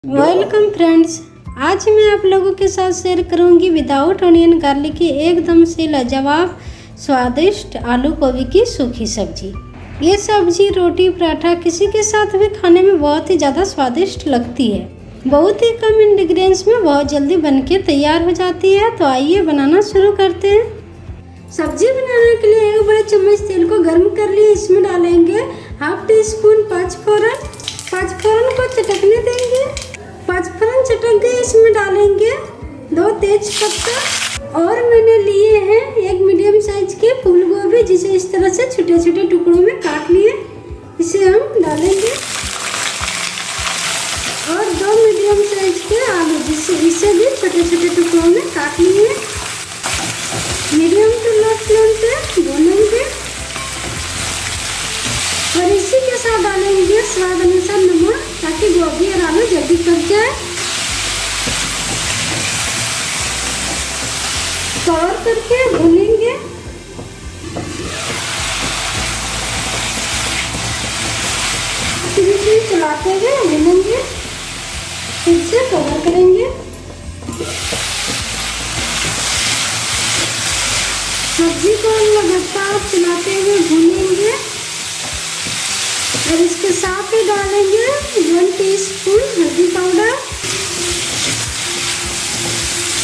Welcome friends, आज मैं आप लोगों के साथ शेयर करूंगी विदाउट ऑनियन गार्लिक की एकदम से लाजवाब स्वादिष्ट आलू गोभी की सूखी सब्जी। ये सब्जी रोटी पराठा किसी के साथ भी खाने में बहुत ही ज़्यादा स्वादिष्ट लगती है। बहुत ही कम इंग्रेडिएंट्स में बहुत जल्दी बनके तैयार हो जाती है। तो आइए बनाना शुरू करते हैं। सब्जी बनाने के लिए एक बड़े चम्मच तेल को गर्म कर लिए। इसमें डालेंगे हाफ टी स्पून पाँचफोरन। पाँचफोरन को चटकने देंगे। पाँचफोरन चटक गए, इसमें डालेंगे 2 तेज पत्ता और मैंने लिए हैं एक मीडियम साइज के फूल गोभी, जिसे इस तरह से छोटे छोटे टुकड़ों में काट लिए। इसे हम डालेंगे और 2 मीडियम साइज के आलू, जिसे इसे भी छोटे छोटे टुकड़ों में काट लिए। मीडियम टू लो फ्लेम पे भूनेंगे और इसी के साथ डालेंगे स्वाद अनुसार नमक, ताकि गोभी और आलू जल्दी पक जाए। कवर करके भूनेंगे। धीरे चलाते हुए भूनेंगे। फिर से कवर करेंगे। सब्जी को लगातार चलाते हुए भूनेंगे और इसके साथ ही डालेंगे 1 टीस्पून हल्दी पाउडर।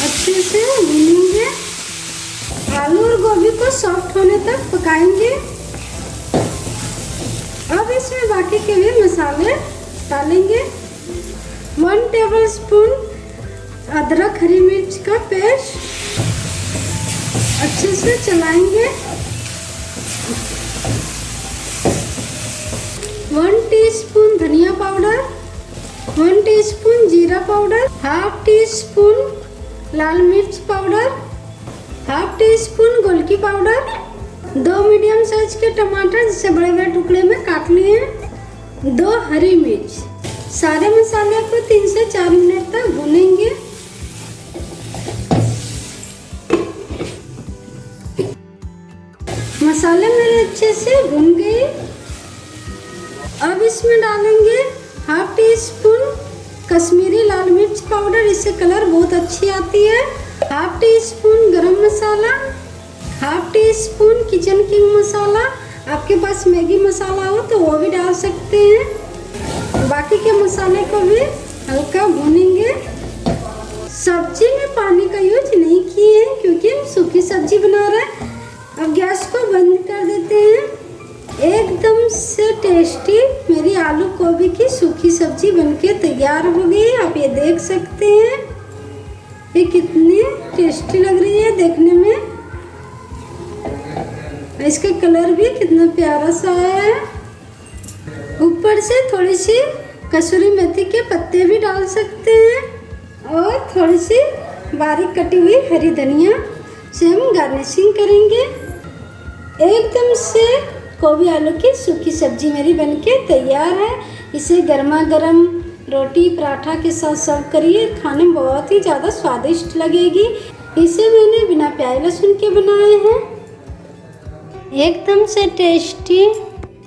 अच्छे से भूनेंगे। आलू और गोभी को सॉफ्ट होने तक पकाएंगे। अब इसमें बाकी के भी मसाले डालेंगे। 1 टेबलस्पून अदरक हरी मिर्च का पेस्ट। अच्छे से चलाएंगे। 1 टीस्पून धनिया पाउडर, 1 टीस्पून जीरा पाउडर, हाफ टी स्पून लाल मिर्च पाउडर, हाफ टी स्पून गोलकी पाउडर, 2 मीडियम साइज के टमाटर जिसे बड़े बड़े टुकड़े में काट लिए, 2 हरी मिर्च। सारे मसाले को 3 से 4 मिनट तक भूनेंगे। मसाले मेरे अच्छे से भून गए। अब इसमें डालेंगे हाफ टी स्पून कश्मीरी लाल मिर्च पाउडर, इससे कलर बहुत अच्छी आती है। Half teaspoon garam masala, half teaspoon kitchen king masala. आपके पास मैगी मसाला हो तो वो भी डाल सकते हैं। बाकी के मसाले को भी हल्का भूनेंगे। सब्जी में पानी का यूज नहीं किए हैं क्योंकि हम सूखी सब्जी बना रहे हैं। अब गैस को बंद कर देते हैं। एकदम से टेस्टी मेरी आलू गोभी की सूखी सब्जी बनके तैयार हो गई। आप ये देख सकते हैं ये कितनी टेस्टी लग रही है देखने में। इसका कलर भी कितना प्यारा सा है। ऊपर से थोड़ी सी कसूरी मेथी के पत्ते भी डाल सकते हैं और थोड़ी सी बारीक कटी हुई हरी धनिया से हम गार्निशिंग करेंगे। एकदम से गोभी आलू की सूखी सब्जी मेरी बनके तैयार है। इसे गर्मा गर्म रोटी पराठा के साथ सर्व करिए। खाने में बहुत ही ज़्यादा स्वादिष्ट लगेगी। इसे मैंने बिना प्याज लहसुन के बनाए हैं। एकदम से टेस्टी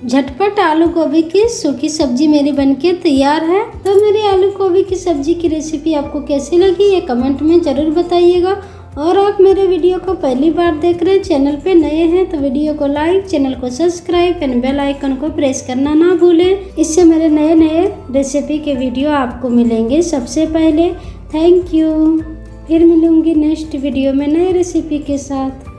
झटपट आलू गोभी की सूखी सब्जी मेरी बनके तैयार है। तो मेरी आलू गोभी की सब्जी की रेसिपी आपको कैसी लगी ये कमेंट में ज़रूर बताइएगा। और आप मेरे वीडियो को पहली बार देख रहे हैं, चैनल पे नए हैं तो वीडियो को लाइक, चैनल को सब्सक्राइब एंड बेल आइकन को प्रेस करना ना भूलें। इससे मेरे नए नए रेसिपी के वीडियो आपको मिलेंगे सबसे पहले। Thank you. फिर मिलूंगी नेक्स्ट वीडियो में नए रेसिपी के साथ।